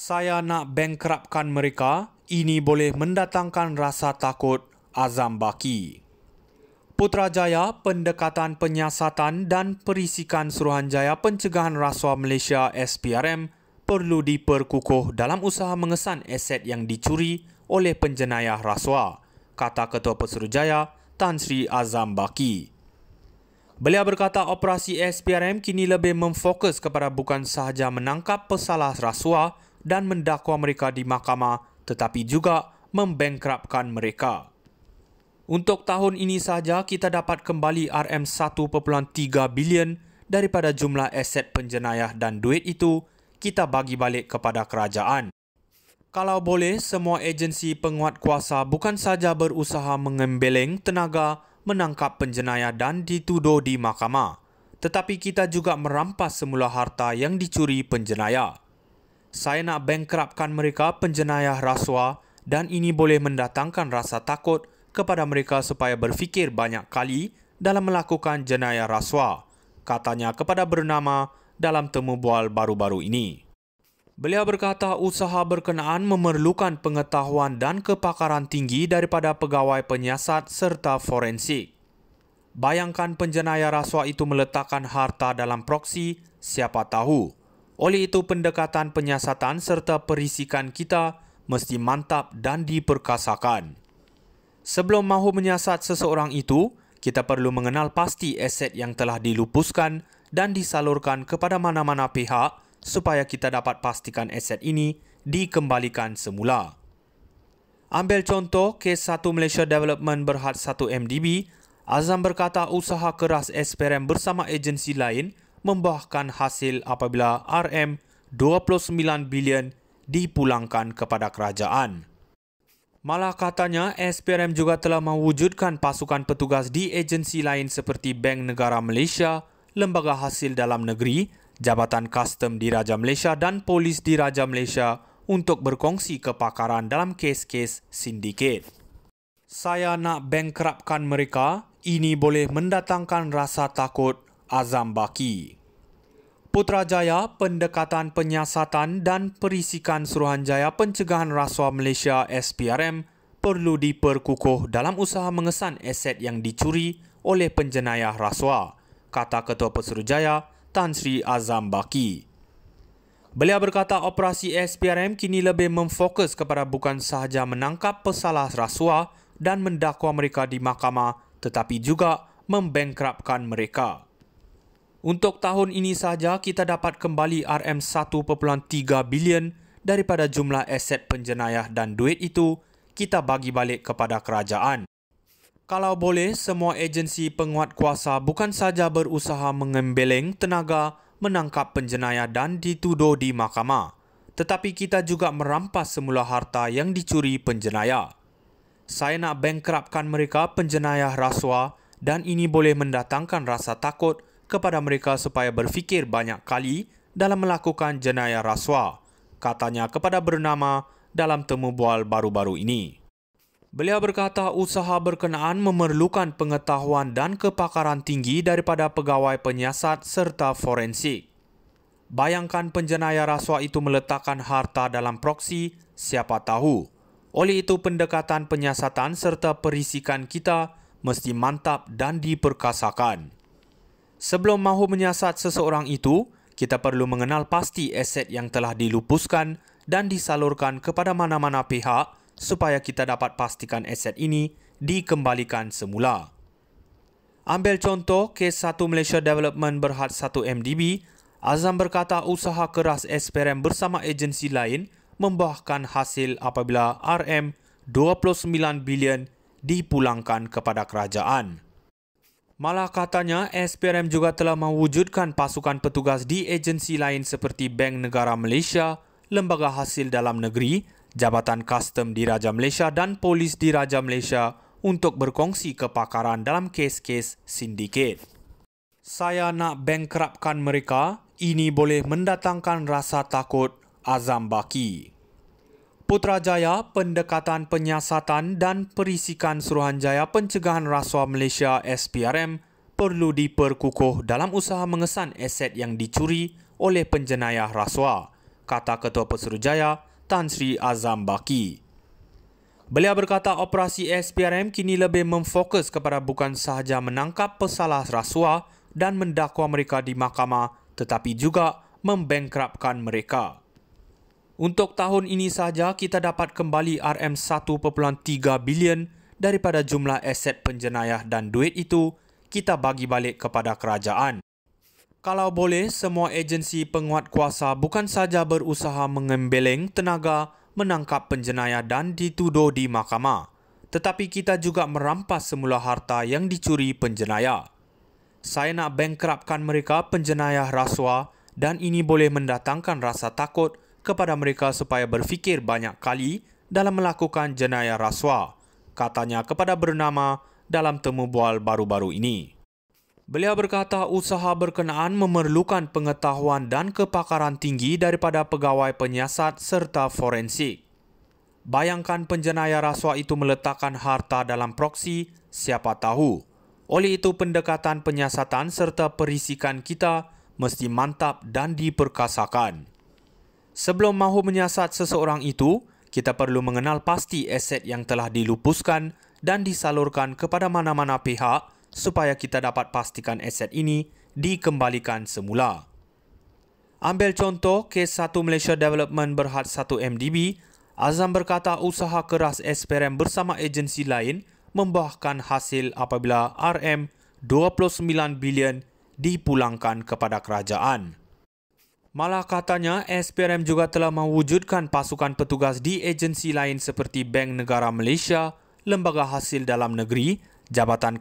Saya nak bankruptkan mereka, ini boleh mendatangkan rasa takut, Azam Baki. Putrajaya Pendekatan Penyiasatan dan Perisikan Suruhanjaya Pencegahan Rasuah Malaysia SPRM perlu diperkukuh dalam usaha mengesan aset yang dicuri oleh penjenayah rasuah, kata Ketua Pesuruhjaya Tan Sri Azam Baki. Beliau berkata operasi SPRM kini lebih memfokus kepada bukan sahaja menangkap pesalah rasuah dan mendakwa mereka di mahkamah tetapi juga membangkruptkan mereka. Untuk tahun ini sahaja kita dapat kembali RM1.3 bilion daripada jumlah aset penjenayah dan duit itu kita bagi balik kepada kerajaan. Kalau boleh, semua agensi penguatkuasa bukan sahaja berusaha mengembeleng tenaga menangkap penjenayah dan dituduh di mahkamah, tetapi kita juga merampas semula harta yang dicuri penjenayah. Saya nak bankruptkan mereka penjenayah rasuah dan ini boleh mendatangkan rasa takut kepada mereka supaya berfikir banyak kali dalam melakukan jenayah rasuah, katanya kepada bernama dalam temu bual baru-baru ini. Beliau berkata usaha berkenaan memerlukan pengetahuan dan kepakaran tinggi daripada pegawai penyiasat serta forensik. Bayangkan penjenayah rasuah itu meletakkan harta dalam proksi, siapa tahu. Oleh itu pendekatan penyiasatan serta perisikan kita mesti mantap dan diperkasakan. Sebelum mahu menyiasat seseorang itu, kita perlu mengenal pasti aset yang telah dilupuskan dan disalurkan kepada mana-mana pihak supaya kita dapat pastikan aset ini dikembalikan semula. Ambil contoh kes 1 Malaysia Development Berhad 1 MDB, Azam berkata usaha keras SPRM bersama agensi lain membuahkan hasil apabila RM29 bilion dipulangkan kepada kerajaan. Malah katanya SPRM juga telah mewujudkan pasukan petugas di agensi lain seperti Bank Negara Malaysia, Lembaga Hasil Dalam Negeri, Jabatan Kastom Diraja Malaysia dan Polis Diraja Malaysia untuk berkongsi kepakaran dalam kes-kes sindiket. Saya nak bankruptkan mereka, ini boleh mendatangkan rasa takut, Azam Baki. Putrajaya Pendekatan Penyiasatan dan Perisikan Suruhanjaya Pencegahan Rasuah Malaysia SPRM perlu diperkukuh dalam usaha mengesan aset yang dicuri oleh penjenayah rasuah, kata Ketua Pesuruhjaya Tan Sri Azam Baki. Beliau berkata operasi SPRM kini lebih memfokus kepada bukan sahaja menangkap pesalah rasuah dan mendakwa mereka di mahkamah tetapi juga membangkruptkan mereka. Untuk tahun ini sahaja kita dapat kembali RM1.3 bilion daripada jumlah aset penjenayah dan duit itu kita bagi balik kepada kerajaan. Kalau boleh, semua agensi penguatkuasa bukan sahaja berusaha mengembeleng tenaga menangkap penjenayah dan dituduh di mahkamah, tetapi kita juga merampas semula harta yang dicuri penjenayah. Saya nak bankruptkan mereka penjenayah rasuah dan ini boleh mendatangkan rasa takut kepada mereka supaya berfikir banyak kali dalam melakukan jenayah rasuah, katanya kepada bernama dalam temu bual baru-baru ini. Beliau berkata usaha berkenaan memerlukan pengetahuan dan kepakaran tinggi daripada pegawai penyiasat serta forensik. Bayangkan penjenayah rasuah itu meletakkan harta dalam proksi, siapa tahu. Oleh itu pendekatan penyiasatan serta perisikan kita mesti mantap dan diperkasakan. Sebelum mahu menyiasat seseorang itu, kita perlu mengenal pasti aset yang telah dilupuskan dan disalurkan kepada mana-mana pihak supaya kita dapat pastikan aset ini dikembalikan semula. Ambil contoh kes 1 Malaysia Development Berhad 1 MDB, Azam berkata usaha keras SPRM bersama agensi lain membuahkan hasil apabila RM29 bilion dipulangkan kepada kerajaan. Malah katanya SPRM juga telah mewujudkan pasukan petugas di agensi lain seperti Bank Negara Malaysia, Lembaga Hasil Dalam Negeri, Jabatan Kastom Diraja Malaysia dan Polis Diraja Malaysia untuk berkongsi kepakaran dalam kes-kes sindiket. Saya nak bankruptkan mereka, ini boleh mendatangkan rasa takut, Azam Baki. Putrajaya Pendekatan Penyiasatan dan Perisikan Suruhanjaya Pencegahan Rasuah Malaysia SPRM perlu diperkukuh dalam usaha mengesan aset yang dicuri oleh penjenayah rasuah, kata Ketua Pesuruhjaya Tan Sri Azam Baki. Beliau berkata operasi SPRM kini lebih memfokus kepada bukan sahaja menangkap pesalah rasuah dan mendakwa mereka di mahkamah tetapi juga membangkrupkan mereka. Untuk tahun ini sahaja kita dapat kembali RM1.3 bilion daripada jumlah aset penjenayah dan duit itu kita bagi balik kepada kerajaan. Kalau boleh, semua agensi penguatkuasa bukan saja berusaha mengembeleng tenaga menangkap penjenayah dan dituduh di mahkamah, tetapi kita juga merampas semula harta yang dicuri penjenayah. Saya nak bankrupkan mereka penjenayah rasuah dan ini boleh mendatangkan rasa takut kepada mereka supaya berfikir banyak kali dalam melakukan jenayah rasuah, katanya kepada Bernama dalam temu bual baru-baru ini. Beliau berkata usaha berkenaan memerlukan pengetahuan dan kepakaran tinggi daripada pegawai penyiasat serta forensik. Bayangkan penjenayah rasuah itu meletakkan harta dalam proksi, siapa tahu. Oleh itu pendekatan penyiasatan serta perisikan kita mesti mantap dan diperkasakan. Sebelum mahu menyiasat seseorang itu, kita perlu mengenal pasti aset yang telah dilupuskan dan disalurkan kepada mana-mana pihak supaya kita dapat pastikan aset ini dikembalikan semula. Ambil contoh, kes 1 Malaysia Development berhad 1 MDB, Azam berkata usaha keras SPRM bersama agensi lain membuahkan hasil apabila RM29 bilion dipulangkan kepada kerajaan. Malah katanya, SPRM juga telah mewujudkan pasukan petugas di agensi lain seperti Bank Negara Malaysia, Lembaga Hasil Dalam Negeri, Jabatan